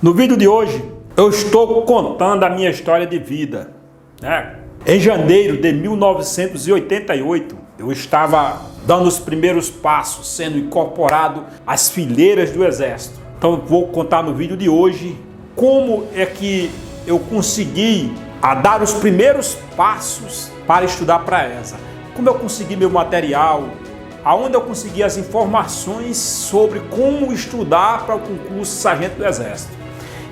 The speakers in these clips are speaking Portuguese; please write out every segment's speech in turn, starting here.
No vídeo de hoje, eu estou contando a minha história de vida, né? Em janeiro de 1988, eu estava dando os primeiros passos, sendo incorporado às fileiras do Exército. Então eu vou contar no vídeo de hoje como é que eu consegui dar os primeiros passos para estudar para a ESA. Como eu consegui meu material, aonde eu consegui as informações sobre como estudar para o concurso Sargento do Exército.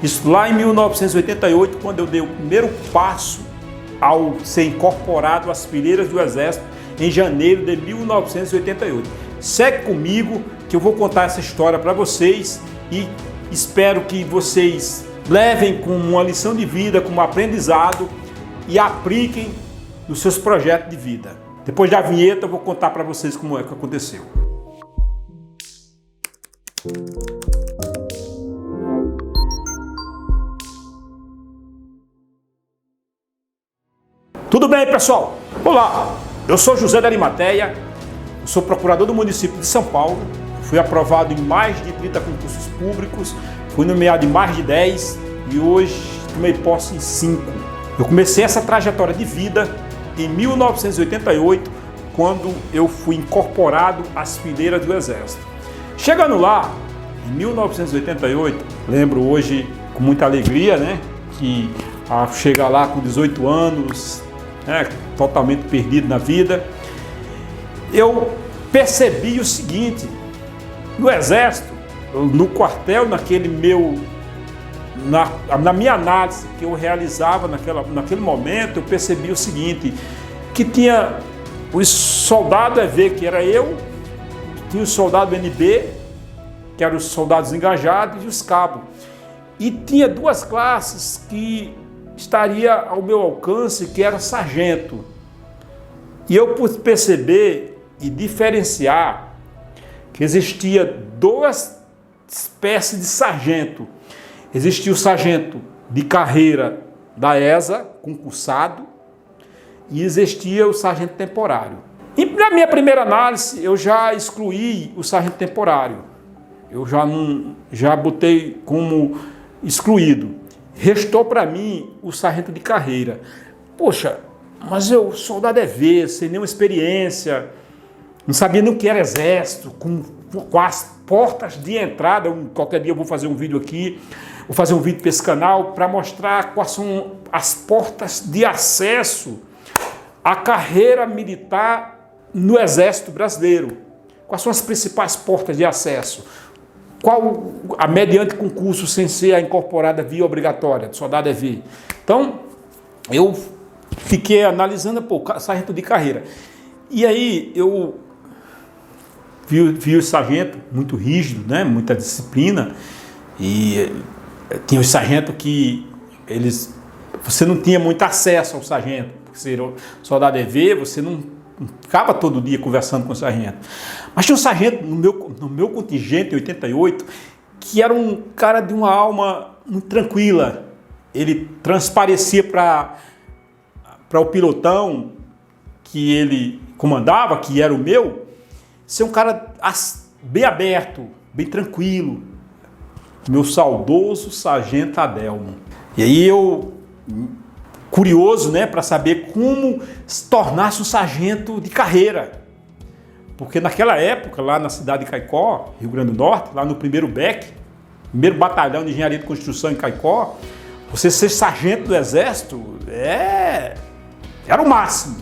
Isso lá em 1988, quando eu dei o primeiro passo ao ser incorporado às fileiras do Exército, em janeiro de 1988. Segue comigo que eu vou contar essa história para vocês e espero que vocês levem como uma lição de vida, como aprendizado e apliquem nos seus projetos de vida. Depois da vinheta eu vou contar para vocês como é que aconteceu. Tudo bem, pessoal? Olá, eu sou José da Arimateia, eu sou procurador do município de São Paulo, fui aprovado em mais de 30 concursos públicos, fui nomeado em mais de 10 e hoje tomei posse em 5. Eu comecei essa trajetória de vida em 1988, quando eu fui incorporado às fileiras do Exército. Chegando lá, em 1988, lembro hoje com muita alegria, né, que ao chegar lá com 18 anos, totalmente perdido na vida, eu percebi o seguinte: no Exército, no quartel, na minha análise que eu realizava naquele momento, eu percebi o seguinte, que tinha os soldados EV, que era eu, tinha os soldados NB, que eram os soldados engajados, e os cabos. E tinha duas classes que estaria ao meu alcance, que era sargento. E eu pude perceber e diferenciar que existia duas espécies de sargento. Existia o sargento de carreira da ESA, concursado, e existia o sargento temporário. E na minha primeira análise, eu já excluí o sargento temporário. Eu já botei como excluído. Restou para mim o sargento de carreira. Poxa, mas eu, soldado EV, sem nenhuma experiência, não sabia nem o que era exército, com as portas de entrada. Qualquer dia eu vou fazer um vídeo aqui, vou fazer um vídeo para esse canal para mostrar quais são as portas de acesso à carreira militar no Exército Brasileiro. Quais são as principais portas de acesso? Qual a mediante concurso sem ser a incorporada via obrigatória, de soldado EV. Então, eu fiquei analisando, sargento de carreira. E aí, eu vi o sargento muito rígido, né? Muita disciplina. E tinha os sargentos que você não tinha muito acesso ao sargento. Porque ser soldado EV, você não ficava todo dia conversando com o sargento. Mas tinha um sargento no meu contingente, em 88, que era um cara de uma alma muito tranquila. Ele transparecia para o pilotão que ele comandava, que era o meu, ser um cara bem aberto, bem tranquilo. Meu saudoso sargento Adelmo. E aí eu, curioso, né, para saber como se tornasse um sargento de carreira. Porque naquela época, lá na cidade de Caicó, Rio Grande do Norte, lá no primeiro BEC, primeiro batalhão de engenharia de construção em Caicó, você ser sargento do Exército era o máximo.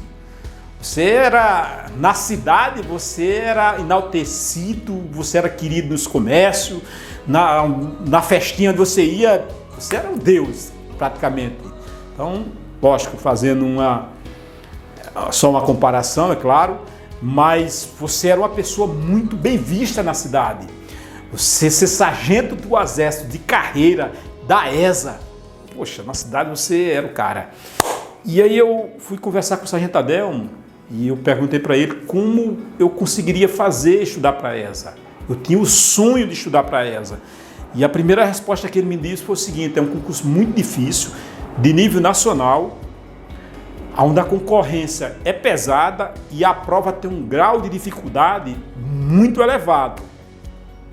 Você era, na cidade, você era enaltecido, você era querido nos comércios, na festinha onde você ia, você era um deus, praticamente. Então, lógico, fazendo só uma comparação, é claro, mas você era uma pessoa muito bem vista na cidade. Você ser sargento do Exército de carreira, da ESA, poxa, na cidade você era o cara. E aí eu fui conversar com o sargento Adelmo e eu perguntei para ele como eu conseguiria estudar para a ESA. Eu tinha o sonho de estudar para a ESA. E a primeira resposta que ele me disse foi o seguinte: é um concurso muito difícil, de nível nacional, onde a concorrência é pesada e a prova tem um grau de dificuldade muito elevado.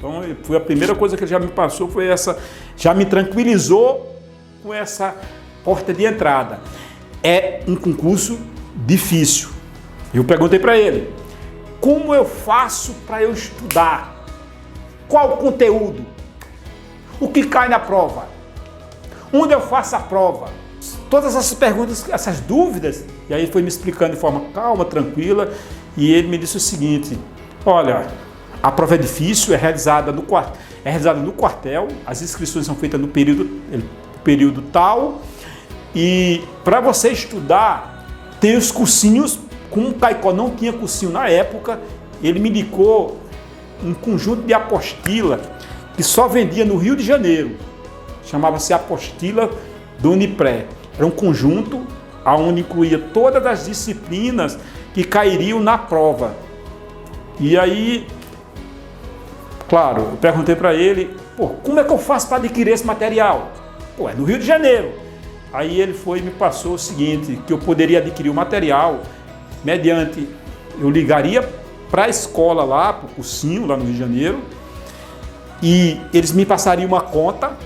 Então, foi a primeira coisa que ele já me passou, foi essa, já me tranquilizou com essa porta de entrada. É um concurso difícil. Eu perguntei para ele, como eu faço para eu estudar? Qual o conteúdo? O que cai na prova? Onde eu faço a prova? Todas essas perguntas, essas dúvidas, e aí ele foi me explicando de forma calma, tranquila, e ele me disse o seguinte, olha, a prova é difícil, é realizada no quartel, as inscrições são feitas no período tal, e para você estudar, tem os cursinhos, como o Caicó não tinha cursinho na época, ele me indicou um conjunto de apostila que só vendia no Rio de Janeiro, chamava-se Apostila do Unipré. Era um conjunto onde incluía todas as disciplinas que cairiam na prova. E aí, claro, eu perguntei para ele, pô, como é que eu faço para adquirir esse material? Pô, é no Rio de Janeiro. Aí ele foi e me passou o seguinte, que eu poderia adquirir o material mediante, eu ligaria para a escola lá, para o cursinho lá no Rio de Janeiro, e eles me passariam uma conta,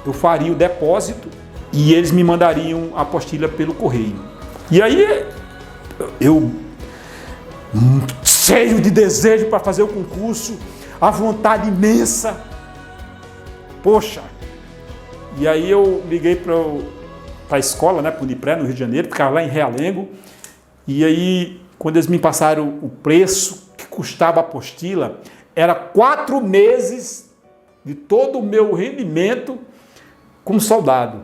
eu faria o depósito e eles me mandariam a apostila pelo correio. E aí eu, cheio de desejo para fazer o concurso, a vontade imensa, poxa, e aí eu liguei para a escola, né, para o Unipré, no Rio de Janeiro, ficava lá em Realengo, e aí quando eles me passaram o preço que custava a apostila, era 4 meses de todo o meu rendimento como soldado.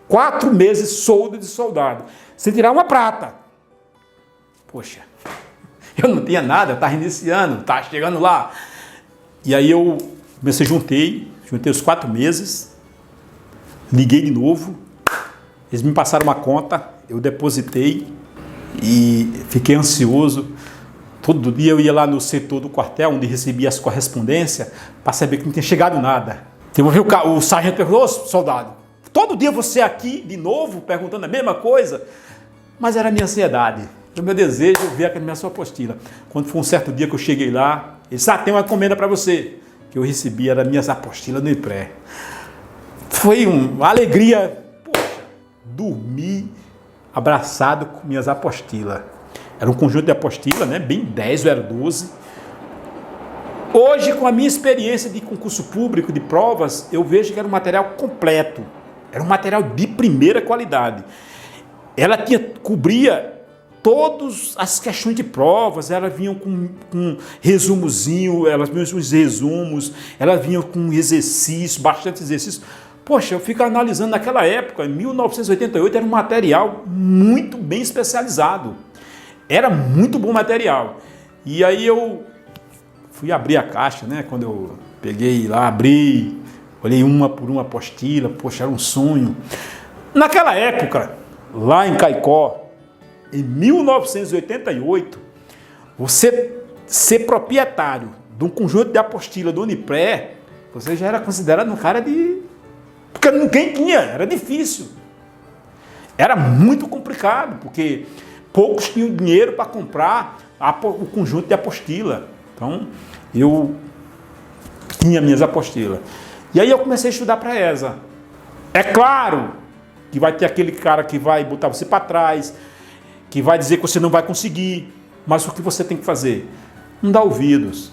4 meses soldo de soldado, sem tirar uma prata. Poxa, eu não tinha nada, eu estava iniciando, estava chegando lá. E aí eu comecei, juntei os 4 meses, liguei de novo, eles me passaram uma conta, eu depositei e fiquei ansioso. Todo dia eu ia lá no setor do quartel, onde recebia as correspondências, para saber que não tinha chegado nada. O sargento perguntou, ô, soldado, todo dia você aqui de novo, perguntando a mesma coisa? Mas era a minha ansiedade, o meu desejo de ver a minha sua apostila. Quando foi um certo dia que eu cheguei lá, ele disse, tem uma encomenda para você, que eu recebi, era minhas apostilas no IPRÉ. Foi uma alegria, poxa, dormi abraçado com minhas apostilas. Era um conjunto de apostila, né? Bem 10 ou era 12. Hoje, com a minha experiência de concurso público, de provas, eu vejo que era um material completo. Era um material de primeira qualidade. Ela cobria todas as questões de provas, elas vinham com resumozinho, elas vinham com os resumos, elas vinham com exercício, bastante exercício. Poxa, eu fico analisando naquela época, em 1988, era um material muito bem especializado. Era muito bom material. E aí eu fui abrir a caixa, né? Quando eu peguei lá, abri, olhei uma por uma apostila, poxa, era um sonho. Naquela época, lá em Caicó, em 1988, você ser proprietário de um conjunto de apostila do Unipré, você já era considerado um cara de... Porque ninguém tinha, era difícil. Era muito complicado, porque poucos tinham dinheiro para comprar o conjunto de apostila. Então, eu tinha minhas apostilas. E aí eu comecei a estudar para a ESA. É claro que vai ter aquele cara que vai botar você para trás, que vai dizer que você não vai conseguir, mas o que você tem que fazer? Não dá ouvidos.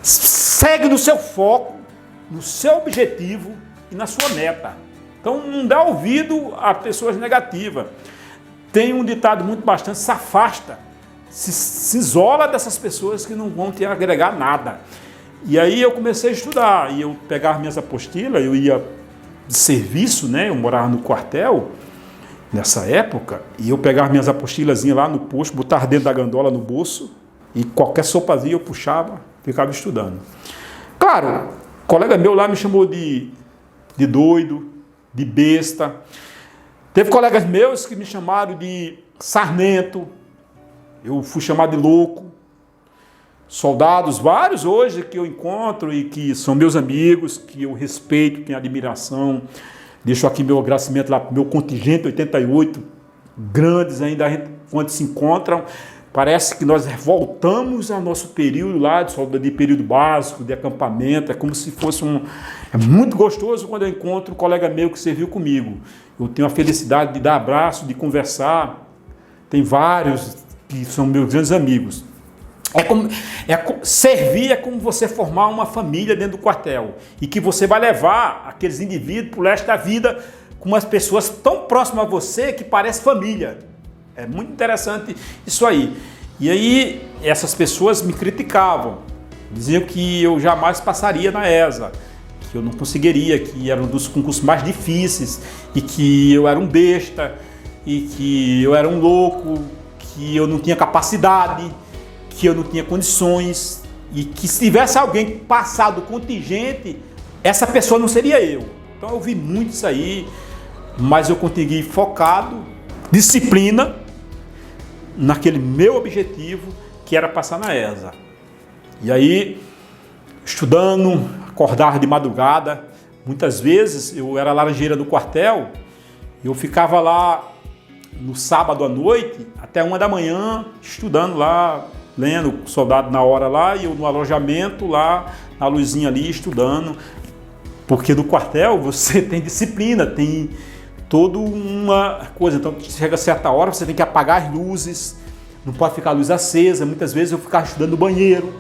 Segue no seu foco, no seu objetivo e na sua meta. Então não dá ouvido a pessoas negativas. Tem um ditado muito bastante, se afasta, se isola dessas pessoas que não vão te agregar nada. E aí eu comecei a estudar, e eu pegava minhas apostilas, eu ia de serviço, né? Eu morava no quartel nessa época, e eu pegava minhas apostilazinhas lá no posto, botava dentro da gandola no bolso, e qualquer sopazinha eu puxava, ficava estudando. Claro, um colega meu lá me chamou de doido, de besta. Teve colegas meus que me chamaram de sarnento, eu fui chamado de louco. Soldados, vários hoje que eu encontro e que são meus amigos, que eu respeito, tenho admiração. Deixo aqui meu agradecimento lá para o meu contingente 88, grandes ainda, quando se encontram, Parece que nós voltamos ao nosso período lá, de período básico, de acampamento. É como se fosse É muito gostoso quando eu encontro um colega meu que serviu comigo. Eu tenho a felicidade de dar abraço, de conversar. Tem vários que são meus grandes amigos. Servir é como você formar uma família dentro do quartel. E que você vai levar aqueles indivíduos para o resto da vida com umas pessoas tão próximas a você que parece família. É muito interessante isso aí. E aí, essas pessoas me criticavam. Diziam que eu jamais passaria na ESA, que eu não conseguiria, que era um dos concursos mais difíceis, e que eu era um besta, e que eu era um louco, que eu não tinha capacidade, que eu não tinha condições, e que se tivesse alguém passado do contingente, essa pessoa não seria eu. Então eu vi muito isso aí, mas eu consegui focado, disciplina, naquele meu objetivo, que era passar na ESA. E aí, estudando, acordava de madrugada, muitas vezes eu era laranjeira do quartel, eu ficava lá no sábado à noite, até 1 da manhã, estudando lá, lendo, soldado na hora lá, e eu no alojamento lá, na luzinha ali, estudando, porque no quartel você tem disciplina, tem toda uma coisa. Então chega a certa hora, você tem que apagar as luzes, não pode ficar a luz acesa. Muitas vezes eu ficava estudando no banheiro,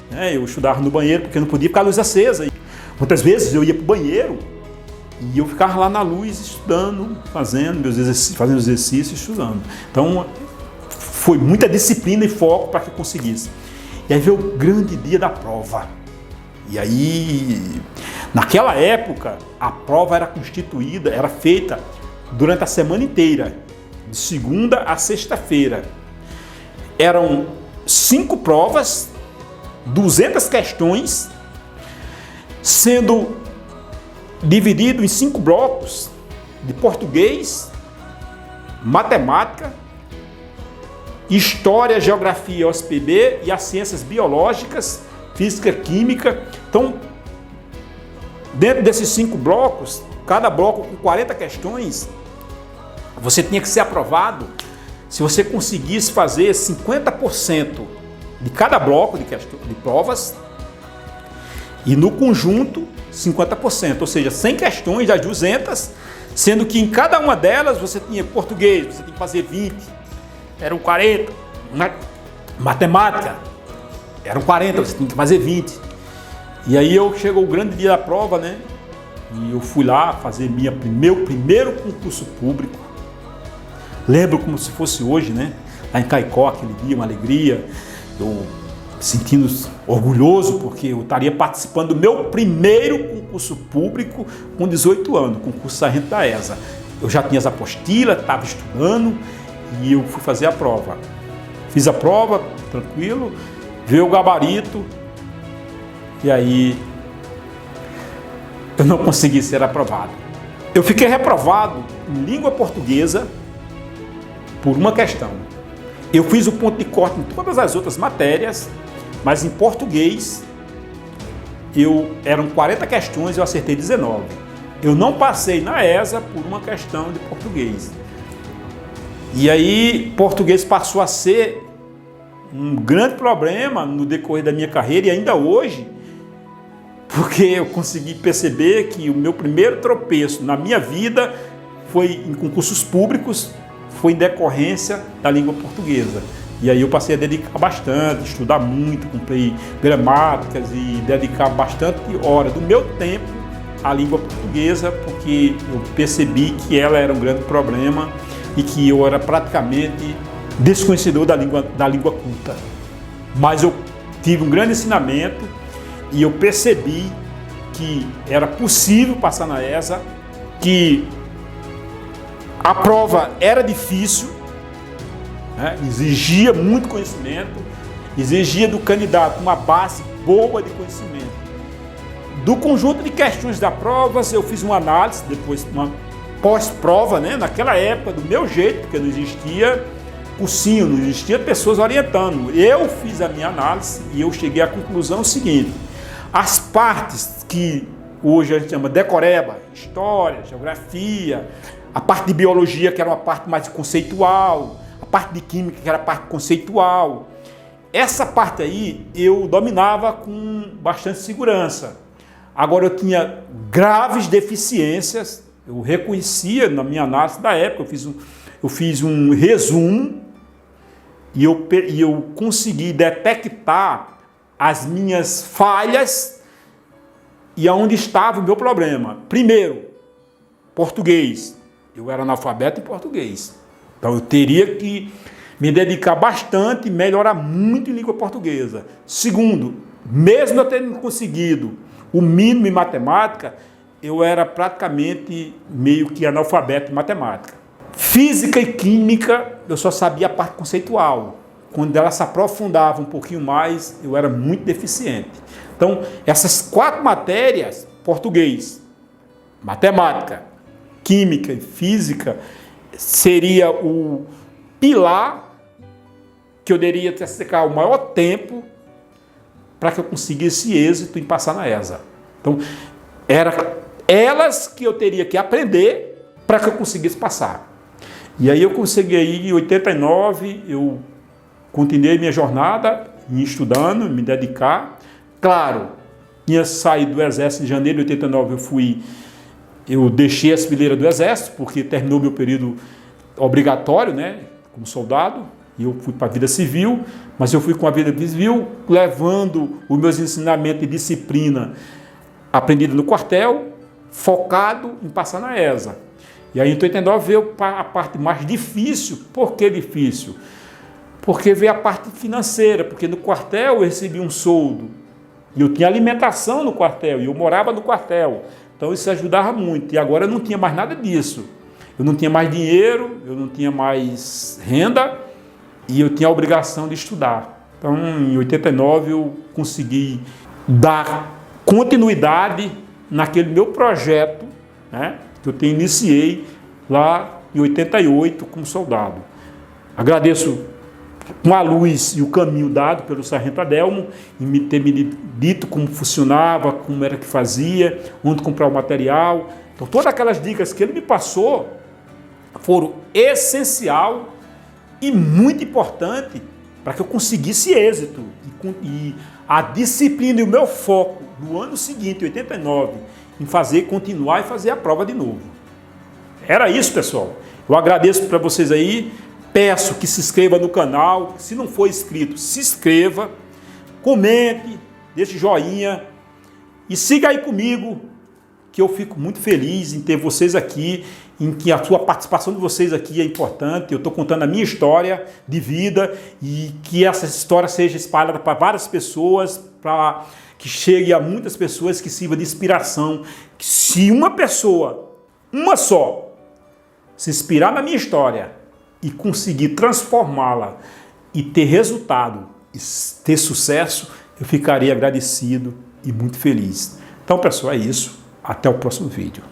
né? Eu estudava no banheiro porque não podia ficar a luz acesa. Muitas vezes eu ia para o banheiro e eu ficava lá na luz estudando, fazendo meus exercícios, fazendo exercícios, estudando. Então foi muita disciplina e foco para que eu conseguisse. E aí veio o grande dia da prova. E aí, naquela época, a prova era constituída, era feita durante a semana inteira, de segunda a sexta-feira. Eram 5 provas, 200 questões, sendo dividido em 5 blocos de português, matemática, história, geografia, OSPB e as ciências biológicas, física, química. Então, dentro desses 5 blocos, cada bloco com 40 questões, você tinha que ser aprovado se você conseguisse fazer 50% de cada bloco de provas e no conjunto 50%, ou seja, 100 questões das 200, sendo que em cada uma delas você tinha português, você tinha que fazer 20, eram 40, matemática, eram 40, você tinha que fazer 20. E aí chegou o grande dia da prova, né? E eu fui lá fazer meu primeiro concurso público. Lembro como se fosse hoje, né? Lá em Caicó, aquele dia, uma alegria. Eu sentindo orgulhoso porque eu estaria participando do meu primeiro concurso público com 18 anos, concurso sargento da ESA. Eu já tinha as apostilas, estava estudando e eu fui fazer a prova. Fiz a prova, tranquilo, veio o gabarito e aí eu não consegui ser aprovado. Eu fiquei reprovado em língua portuguesa por uma questão. Eu fiz o ponto de corte em todas as outras matérias, mas em português eram 40 questões e eu acertei 19. Eu não passei na ESA por uma questão de português. E aí, português passou a ser um grande problema no decorrer da minha carreira e ainda hoje, porque eu consegui perceber que o meu primeiro tropeço na minha vida foi em concursos públicos, foi em decorrência da língua portuguesa. E aí eu passei a dedicar bastante, estudar muito, cumprir gramáticas e dedicar bastante horas do meu tempo à língua portuguesa, porque eu percebi que ela era um grande problema e que eu era praticamente desconhecedor da língua culta. Mas eu tive um grande ensinamento e eu percebi que era possível passar na ESA, que a prova era difícil, né? Exigia muito conhecimento, exigia do candidato uma base boa de conhecimento. Do conjunto de questões da prova, eu fiz uma análise, depois uma pós-prova, né? Naquela época, do meu jeito, porque não existia cursinho, não existia pessoas orientando. Eu fiz a minha análise e eu cheguei à conclusão seguinte: as partes que hoje a gente chama decoreba, história, geografia, a parte de biologia, que era uma parte mais conceitual, a parte de química, que era a parte conceitual. Essa parte aí eu dominava com bastante segurança. Agora eu tinha graves deficiências, eu reconhecia na minha análise da época, eu fiz um resumo e eu consegui detectar as minhas falhas e aonde estava o meu problema. Primeiro, português. Eu era analfabeto em português. Então eu teria que me dedicar bastante e melhorar muito em língua portuguesa. Segundo, mesmo eu tendo conseguido o mínimo em matemática, eu era praticamente meio que analfabeto em matemática. Física e química, eu só sabia a parte conceitual. Quando ela se aprofundava um pouquinho mais, eu era muito deficiente. Então, essas 4 matérias, português, matemática, química e física, seria o pilar que eu deveria dedicar o maior tempo para que eu conseguisse êxito em passar na ESA. Então, eram elas que eu teria que aprender para que eu conseguisse passar. E aí eu consegui, em 89, eu continuei minha jornada, estudando, me dedicar. Claro, tinha saído do Exército em janeiro de 89, eu deixei a fileira do Exército, porque terminou meu período obrigatório, né, como soldado, e eu fui para a vida civil, mas eu fui com a vida civil levando os meus ensinamentos de disciplina aprendido no quartel, focado em passar na ESA. E aí em 89 veio a parte mais difícil. Por que difícil? Porque veio a parte financeira, porque no quartel eu recebi um soldo, e eu tinha alimentação no quartel, e eu morava no quartel, então isso ajudava muito, e agora eu não tinha mais nada disso. Eu não tinha mais dinheiro, eu não tinha mais renda, e eu tinha a obrigação de estudar. Então, em 89, eu consegui dar continuidade naquele meu projeto, né, que eu iniciei lá em 88 como soldado. Agradeço com a luz e o caminho dado pelo Sargento Adelmo, e ter me dito como funcionava, como era que fazia, onde comprar o material. Então, todas aquelas dicas que ele me passou foram essencial e muito importante para que eu conseguisse êxito. E a disciplina e o meu foco no ano seguinte, 89, em continuar e fazer a prova de novo. Era isso, pessoal. Eu agradeço para vocês aí. Peço que se inscreva no canal. Se não for inscrito, se inscreva. Comente, deixe joinha. E siga aí comigo, que eu fico muito feliz em ter vocês aqui, em que a sua participação de vocês aqui é importante. Eu estou contando a minha história de vida e que essa história seja espalhada para várias pessoas, para que chegue a muitas pessoas, que sirva de inspiração. Que se uma pessoa, uma só, se inspirar na minha história e conseguir transformá-la e ter resultado, e ter sucesso, eu ficaria agradecido e muito feliz. Então, pessoal, é isso. Até o próximo vídeo.